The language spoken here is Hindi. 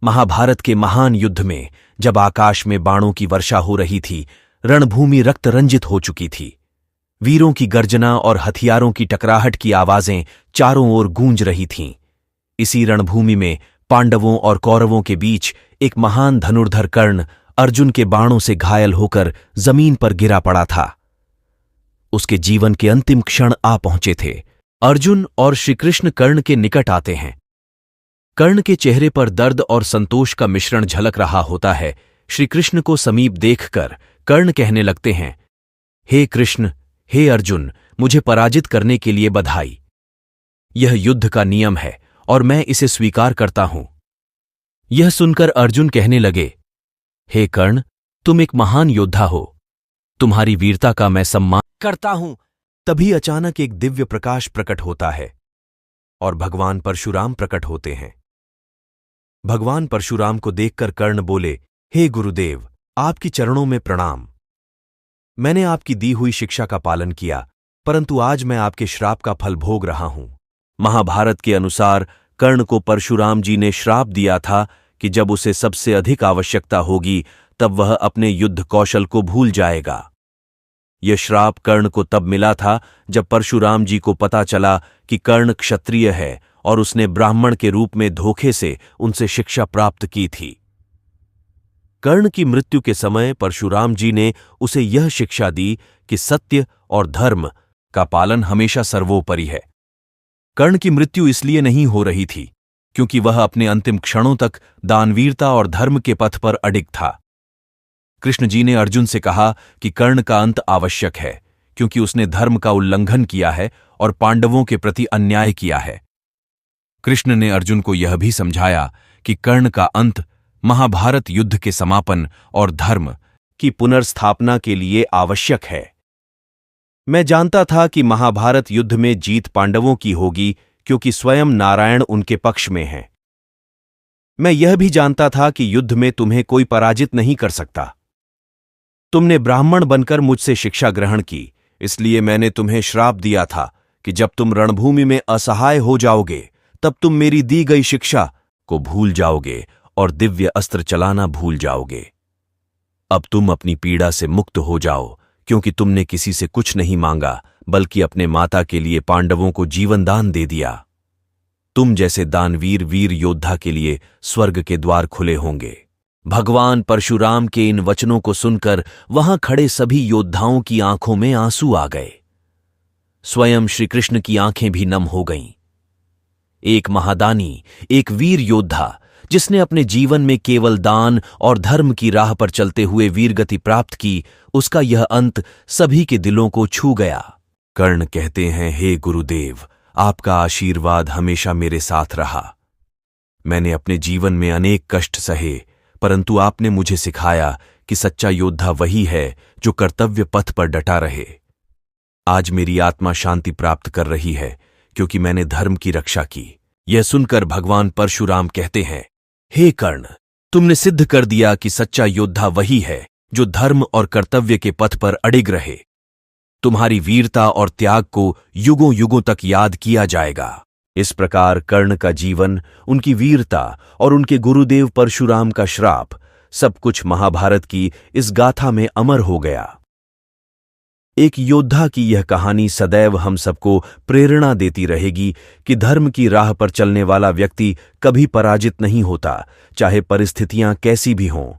महाभारत के महान युद्ध में जब आकाश में बाणों की वर्षा हो रही थी, रणभूमि रक्त रंजित हो चुकी थी। वीरों की गर्जना और हथियारों की टकराहट की आवाजें चारों ओर गूंज रही थीं। इसी रणभूमि में पांडवों और कौरवों के बीच एक महान धनुर्धर कर्ण अर्जुन के बाणों से घायल होकर जमीन पर गिरा पड़ा था। उसके जीवन के अंतिम क्षण आ पहुंचे थे। अर्जुन और श्रीकृष्ण कर्ण के निकट आते हैं। कर्ण के चेहरे पर दर्द और संतोष का मिश्रण झलक रहा होता है। श्रीकृष्ण को समीप देखकर कर्ण कहने लगते हैं, हे कृष्ण, हे अर्जुन, मुझे पराजित करने के लिए बधाई। यह युद्ध का नियम है और मैं इसे स्वीकार करता हूं। यह सुनकर अर्जुन कहने लगे, हे कर्ण, तुम एक महान योद्धा हो, तुम्हारी वीरता का मैं सम्मान करता हूं। तभी अचानक एक दिव्य प्रकाश प्रकट होता है और भगवान परशुराम प्रकट होते हैं। भगवान परशुराम को देखकर कर्ण बोले, हे गुरुदेव, आपकी चरणों में प्रणाम। मैंने आपकी दी हुई शिक्षा का पालन किया, परंतु आज मैं आपके श्राप का फल भोग रहा हूं। महाभारत के अनुसार कर्ण को परशुराम जी ने श्राप दिया था कि जब उसे सबसे अधिक आवश्यकता होगी तब वह अपने युद्ध कौशल को भूल जाएगा। यह श्राप कर्ण को तब मिला था जब परशुराम जी को पता चला कि कर्ण क्षत्रिय है और उसने ब्राह्मण के रूप में धोखे से उनसे शिक्षा प्राप्त की थी। कर्ण की मृत्यु के समय परशुराम जी ने उसे यह शिक्षा दी कि सत्य और धर्म का पालन हमेशा सर्वोपरि है। कर्ण की मृत्यु इसलिए नहीं हो रही थी क्योंकि वह अपने अंतिम क्षणों तक दानवीरता और धर्म के पथ पर अडिग था। कृष्ण जी ने अर्जुन से कहा कि कर्ण का अंत आवश्यक है क्योंकि उसने धर्म का उल्लंघन किया है और पांडवों के प्रति अन्याय किया है। कृष्ण ने अर्जुन को यह भी समझाया कि कर्ण का अंत महाभारत युद्ध के समापन और धर्म की पुनर्स्थापना के लिए आवश्यक है। मैं जानता था कि महाभारत युद्ध में जीत पांडवों की होगी क्योंकि स्वयं नारायण उनके पक्ष में हैं। मैं यह भी जानता था कि युद्ध में तुम्हें कोई पराजित नहीं कर सकता। तुमने ब्राह्मण बनकर मुझसे शिक्षा ग्रहण की, इसलिए मैंने तुम्हें श्राप दिया था कि जब तुम रणभूमि में असहाय हो जाओगे तब तुम मेरी दी गई शिक्षा को भूल जाओगे और दिव्य अस्त्र चलाना भूल जाओगे। अब तुम अपनी पीड़ा से मुक्त हो जाओ क्योंकि तुमने किसी से कुछ नहीं मांगा बल्कि अपने माता के लिए पांडवों को जीवन दान दे दिया। तुम जैसे दानवीर वीर योद्धा के लिए स्वर्ग के द्वार खुले होंगे। भगवान परशुराम के इन वचनों को सुनकर वहां खड़े सभी योद्धाओं की आंखों में आंसू आ गए। स्वयं श्रीकृष्ण की आंखें भी नम हो गईं। एक महादानी, एक वीर योद्धा जिसने अपने जीवन में केवल दान और धर्म की राह पर चलते हुए वीरगति प्राप्त की, उसका यह अंत सभी के दिलों को छू गया। कर्ण कहते हैं, हे गुरुदेव, आपका आशीर्वाद हमेशा मेरे साथ रहा। मैंने अपने जीवन में अनेक कष्ट सहे, परंतु आपने मुझे सिखाया कि सच्चा योद्धा वही है जो कर्तव्य पथ पर डटा रहे। आज मेरी आत्मा शांति प्राप्त कर रही है क्योंकि मैंने धर्म की रक्षा की। यह सुनकर भगवान परशुराम कहते हैं, हे कर्ण, तुमने सिद्ध कर दिया कि सच्चा योद्धा वही है जो धर्म और कर्तव्य के पथ पर अडिग रहे। तुम्हारी वीरता और त्याग को युगों युगों तक याद किया जाएगा। इस प्रकार कर्ण का जीवन, उनकी वीरता और उनके गुरुदेव परशुराम का श्राप, सब कुछ महाभारत की इस गाथा में अमर हो गया। एक योद्धा की यह कहानी सदैव हम सबको प्रेरणा देती रहेगी कि धर्म की राह पर चलने वाला व्यक्ति कभी पराजित नहीं होता, चाहे परिस्थितियां कैसी भी हों।